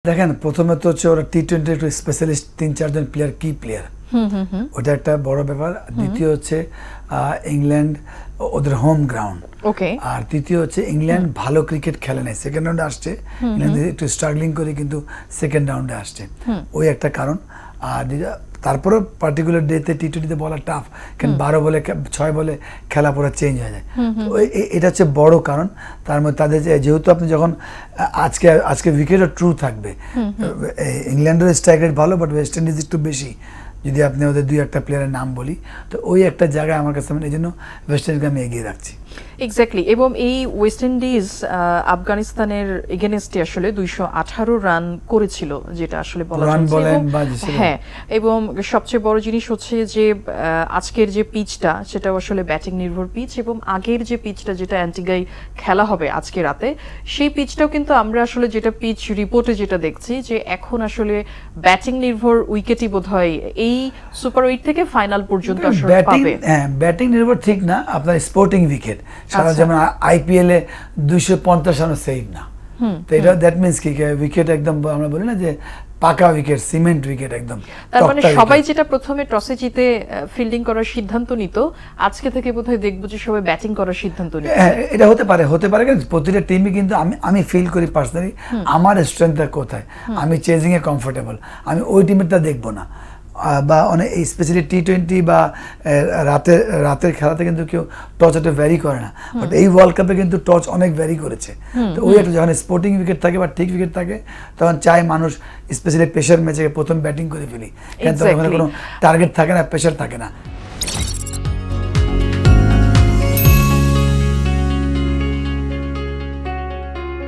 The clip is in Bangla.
দেখেন প্রথমে তো হচ্ছে ওরা টি-20 একটু স্পেশালিস্ট ৩-৪ জন প্লেয়ার কি প্লেয়ার ওটা একটা বড় ব্যাপার। দ্বিতীয় হচ্ছে ইংল্যান্ড ওদের হোম গ্রাউন্ড, আর তৃতীয় হচ্ছে ইংল্যান্ড ভালো ক্রিকেট খেলে নাই, সেকেন্ড রাউন্ডে আসছে, ইংল্যান্ড একটু স্ট্রাগলিং করে কিন্তু সেকেন্ড রাউন্ডে আসছে, ওই একটা কারণ। আর তারপরে পার্টিকুলার ডেতে টি-20তে বলা টাফ, কারণ 12 বলে 6 বলে খেলা পুরো চেঞ্জ হয়ে যায়, এটা হচ্ছে বড় কারণ। তার মধ্যে তাদের যেহেতু আপনি যখন আজকে উইকেটও ট্রু থাকবে, ইংল্যান্ডের স্ট্রাইক রেট ভালো, বাট ওয়েস্ট ইন্ডিজ একটু বেশি, যদি আপনি ওদের 2-1টা প্লেয়ারের নাম বলি, তো ওই একটা জায়গায় আমার কাছে এই জন্য ওয়েস্ট ইন্ডিজকে আমি এগিয়ে রাখছি। এক্স্যাক্টলি, এবং এই ওয়েস্ট ইন্ডিজ আফগানিস্তানের এগেনস্টে আসলে 218 রান করেছিল, যেটা আসলে বলা যাচ্ছে। হ্যাঁ, এবং সবচেয়ে বড় জিনিস হচ্ছে যে আজকের যে পিচটা সেটাও আসলে ব্যাটিং নির্ভর পিচ, এবং আগের যে পিচটা যেটা অ্যান্টিগায় খেলা হবে আজকে রাতে, সেই পিচটাও কিন্তু আমরা আসলে যেটা পিচ রিপোর্টে যেটা দেখছি যে এখন আসলে ব্যাটিং নির্ভর উইকেটই বোধহয় এই সুপার 8 থেকে ফাইনাল পর্যন্ত আসলে পাবে। হ্যাঁ, ব্যাটিং নির্ভর ঠিক না, আপনার স্পোর্টিং উইকেট সারা, যেমন আইপিএল এ 250 রানও সেভ না, তো এটা দ্যাট মিন্স কি উইকেট একদম আমরা বলি না যে পাকা উইকেট, সিমেন্ট উইকেট একদম। তার মানে সবাই যেটা প্রথমে টসে জিতে ফিল্ডিং করার সিদ্ধান্ত নিত, আজকে থেকে বোধহয় দেখবো যে সবাই ব্যাটিং করার সিদ্ধান্ত নিত। এটা হতে পারে কিন্তু প্রতিটা টিমই কিন্তু আমি ফিল করি পার্সোনালি আমার স্ট্রেংথটা কোথায়, আমি চেজিং এ কমফোর্টেবল, আমি ওই টিমেরটা দেখবো না। বা অনেক স্পেশালি টি-20 বা রাতের খেলাতে কিন্তু কেউ টচ একটা ভ্যারি করে না, বাট এই ওয়ার্ল্ড কাপে কিন্তু টচ অনেক ভ্যারি করেছে। তো ওই একটা যখন স্পোর্টিং উইকেট থাকে বা ঠিক উইকেট থাকে, তখন চাই মানুষ স্পেশালি প্রেশার ম্যাচে প্রথম ব্যাটিং করে ফেলি, কারণ তখন কোনো টার্গেট থাকে না, প্রেশার থাকে না।